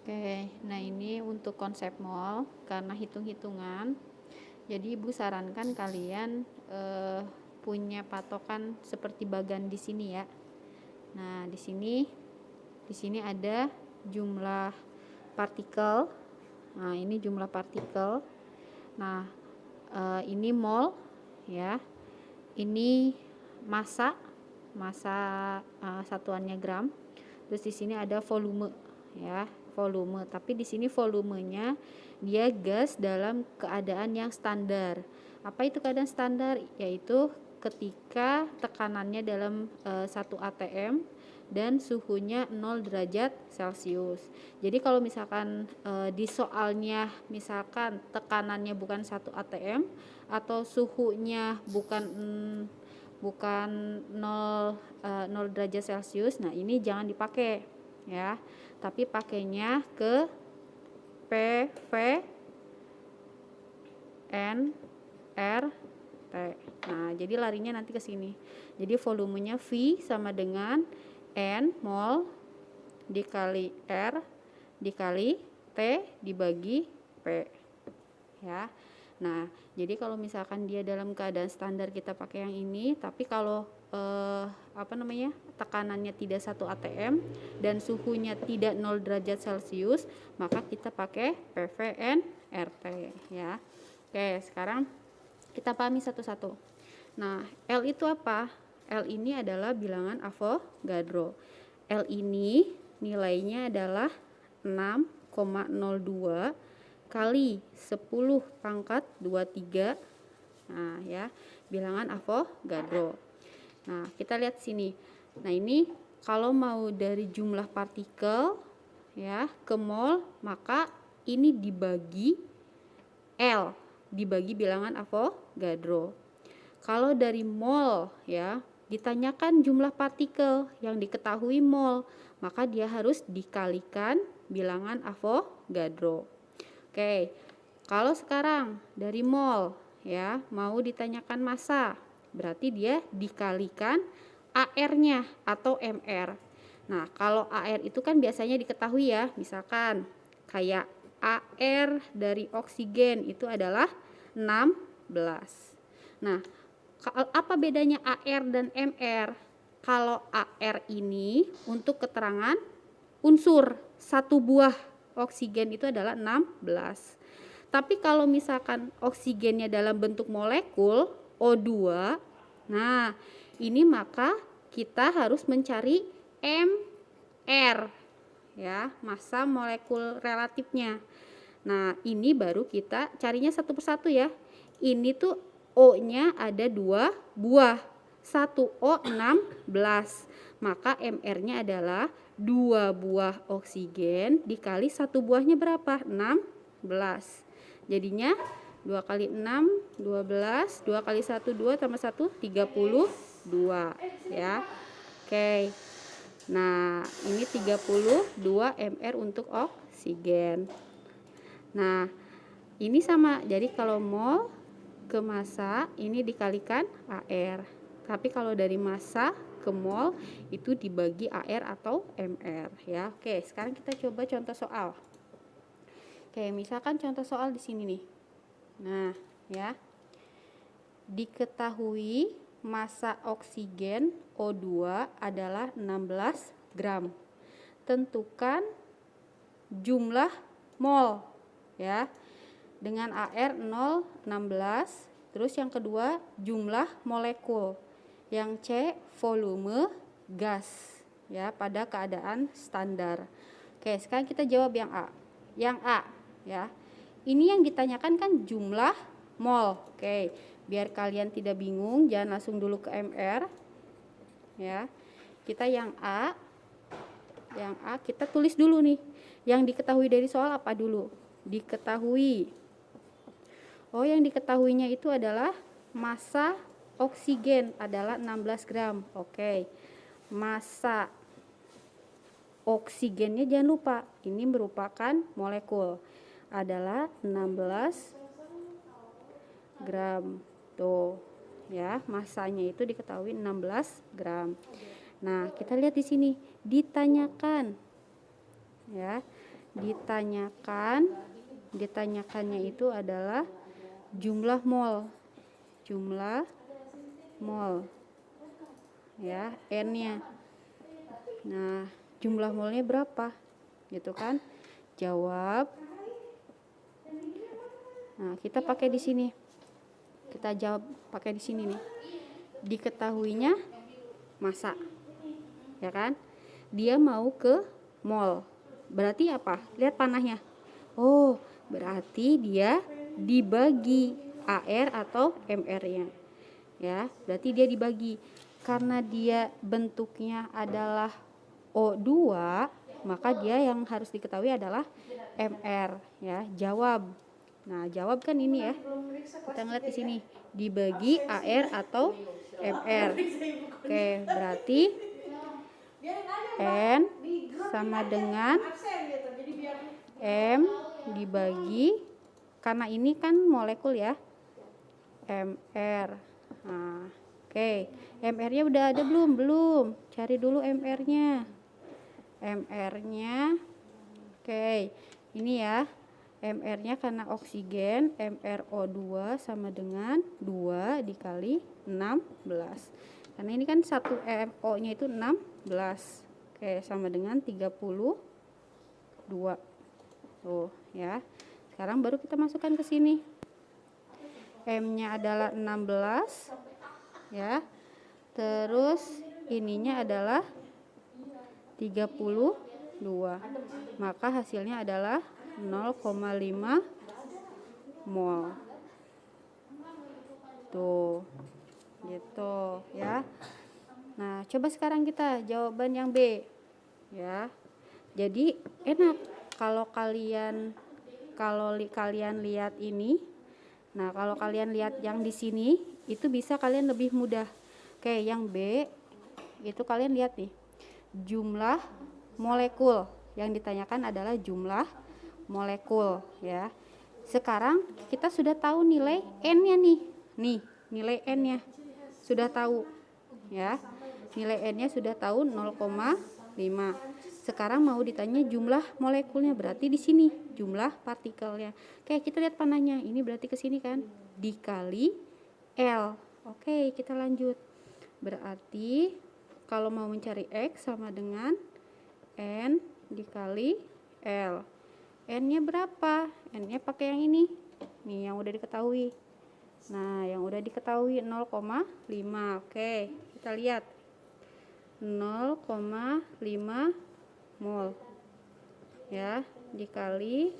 Oke, nah ini untuk konsep mol karena hitung-hitungan. Jadi Ibu sarankan kalian punya patokan seperti bagan di sini ya. Nah, di sini ada jumlah partikel. Nah, ini jumlah partikel. Nah, ini mol ya. Ini massa satuannya gram. Terus di sini ada volume ya, volume. Tapi di sini volumenya dia gas dalam keadaan yang standar. Apa itu keadaan standar? Yaitu ketika tekanannya dalam 1 atm dan suhunya 0 derajat Celcius. Jadi kalau misalkan di soalnya misalkan tekanannya bukan 1 atm atau suhunya bukan 0 derajat Celcius, nah ini jangan dipakai ya, tapi pakainya ke PVNRT. Nah, jadi larinya nanti ke sini. Jadi volumenya V sama dengan N mol dikali R dikali T dibagi P ya. Nah, jadi kalau misalkan dia dalam keadaan standar kita pakai yang ini, tapi kalau tekanannya tidak 1 atm dan suhunya tidak 0 derajat Celcius, maka kita pakai PVNRT ya. Oke, sekarang kita pahami satu-satu. Nah, L itu apa? L ini adalah bilangan Avogadro. L ini nilainya adalah 6,02 kali 10 pangkat 23. Nah, ya, bilangan Avogadro. Nah, kita lihat sini. Nah, ini kalau mau dari jumlah partikel ya ke mol, maka ini dibagi L, dibagi bilangan Avogadro. Kalau dari mol ya, ditanyakan jumlah partikel yang diketahui mol, maka dia harus dikalikan bilangan Avogadro. Oke, kalau sekarang dari mol ya mau ditanyakan massa, berarti dia dikalikan AR-nya atau MR. Nah, kalau AR itu kan biasanya diketahui ya, misalkan kayak AR dari oksigen itu adalah 16. Nah, apa bedanya AR dan MR? Kalau AR ini untuk keterangan unsur satu buah oksigen itu adalah 16. Tapi kalau misalkan oksigennya dalam bentuk molekul O2, nah ini maka kita harus mencari MR ya, massa molekul relatifnya. Nah, ini baru kita carinya satu persatu ya. Ini tuh O-nya ada 2 buah. 1O16. Maka MR-nya adalah 2 buah oksigen dikali 1 buahnya berapa? 16. Jadinya 2 kali 6, 12. 2 kali 1, 2 tambah 1, 32 ya. Oke. Nah, ini 32 mR untuk oksigen. Nah, ini sama. Jadi kalau mol ke massa ini dikalikan AR. Tapi kalau dari massa ke mol itu dibagi AR atau MR ya. Oke, sekarang kita coba contoh soal. Oke, misalkan contoh soal di sini nih. Nah, ya. Diketahui massa oksigen O2 adalah 16 gram. Tentukan jumlah mol ya. Dengan AR 0,16. Terus yang kedua jumlah molekul. Yang C volume gas ya pada keadaan standar. Oke, sekarang kita jawab yang A. Yang A ya. Ini yang ditanyakan kan jumlah mol. Oke, biar kalian tidak bingung, jangan langsung dulu ke MR. Ya. Kita yang A. Yang A kita tulis dulu nih. Yang diketahui dari soal apa dulu? Diketahui. Oh, yang diketahuinya itu adalah massa oksigen adalah 16 gram. Oke. Massa oksigennya jangan lupa, ini merupakan molekul. Adalah 16 gram. Tuh, ya, massanya itu diketahui 16 gram. Nah, kita lihat di sini, ditanyakan. Ya. ditanyakannya itu adalah jumlah mol ya, N-nya. Nah, jumlah molnya berapa? Gitu kan? Jawab. Nah, kita pakai di sini. Kita jawab pakai di sini nih. Diketahuinya masa. Ya kan? Dia mau ke mall. Berarti apa? Lihat panahnya. Oh, berarti dia dibagi AR atau MR-nya. Ya, berarti dia dibagi. Karena dia bentuknya adalah O2, maka dia yang harus diketahui adalah MR, ya. Jawab. Nah, jawab kan ini ya. Kita ngeliat di sini, dibagi AR atau MR. Oke, berarti N sama dengan M dibagi, karena ini kan molekul ya, MR. Nah, oke, MR-nya udah ada belum? Belum. Cari dulu MR-nya. Oke, ini ya. MR-nya karena oksigen, MrO2 sama dengan 2 dikali 16. Karena ini kan satu O-nya itu 16. Oke, sama dengan 32. Tuh, ya. Sekarang baru kita masukkan ke sini. M-nya adalah 16, ya. Terus ininya adalah 32. Maka hasilnya adalah 0,5 mol. Tuh. Gitu, ya. Nah, coba sekarang kita jawaban yang B, ya. Jadi enak kalau kalian lihat ini. Nah, kalau kalian lihat yang di sini itu bisa kalian lebih mudah. Oke, yang B itu kalian lihat nih. Jumlah molekul yang ditanyakan adalah jumlah molekul, ya. Sekarang kita sudah tahu nilai N-nya nih. Nih, nilai N-nya sudah tahu, ya. Nilai N-nya sudah tahu 0,5. Sekarang mau ditanya jumlah molekulnya, berarti di sini jumlah partikelnya. Oke, kita lihat panahnya. Ini berarti ke sini kan, dikali L. Oke, kita lanjut. Berarti kalau mau mencari X sama dengan N dikali L. N-nya berapa? N-nya pakai yang ini. Nih, yang udah diketahui. Nah, yang udah diketahui 0,5. Oke, kita lihat. 0,5 mol. Ya, dikali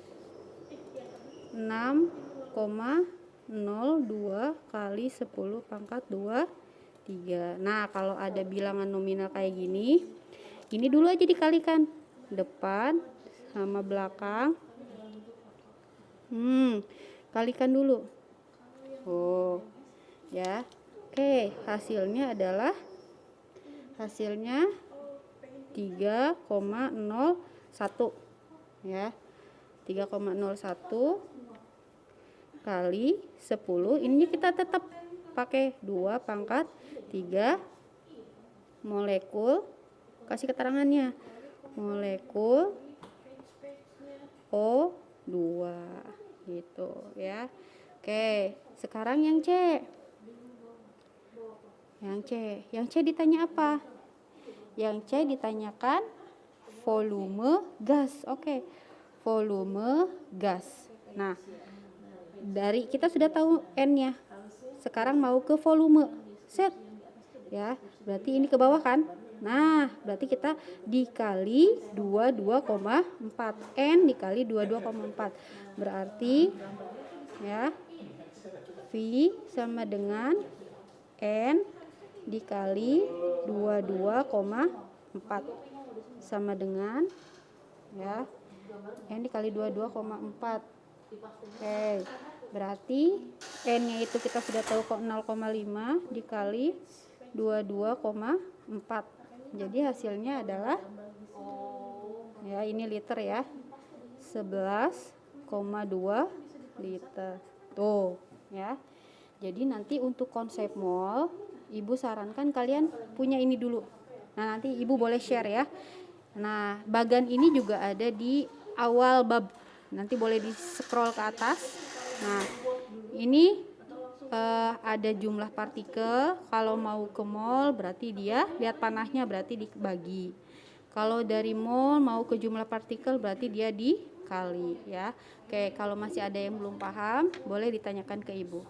6,02 kali 10 pangkat 23. Nah, kalau ada bilangan nominal kayak gini, ini dulu aja dikalikan. Depan sama belakang. Kalikan dulu. Oh, ya. Oke, hasilnya 3,01, ya. 3,01 kali 10. Ini kita tetap pakai 2 pangkat 3 molekul. Kasih keterangannya. Molekul O2 gitu, ya. Oke, sekarang yang C. Yang C ditanya apa? Yang C ditanyakan volume gas. Oke, volume gas. Nah, dari kita sudah tahu N-nya. Sekarang mau ke volume. Set. Ya, berarti ini ke bawah kan? Nah, berarti kita dikali 22,4. N dikali 22,4. Berarti ya, V sama dengan N dikali 22,4 sama dengan, ya, N dikali 22,4. Oke, berarti N-nya itu kita sudah tahu kok 0,5 dikali 22,4. Jadi hasilnya adalah, ya, ini liter ya, 11,2 liter. Tuh, ya. Jadi nanti untuk konsep mol, Ibu sarankan kalian punya ini dulu. Nah, nanti Ibu boleh share ya. Nah, bagan ini juga ada di awal bab. Nanti boleh di scroll ke atas. Nah, ini ada jumlah partikel. Kalau mau ke mol berarti dia lihat panahnya berarti dibagi. Kalau dari mol mau ke jumlah partikel berarti dia dikali ya. Oke, kalau masih ada yang belum paham boleh ditanyakan ke ibu.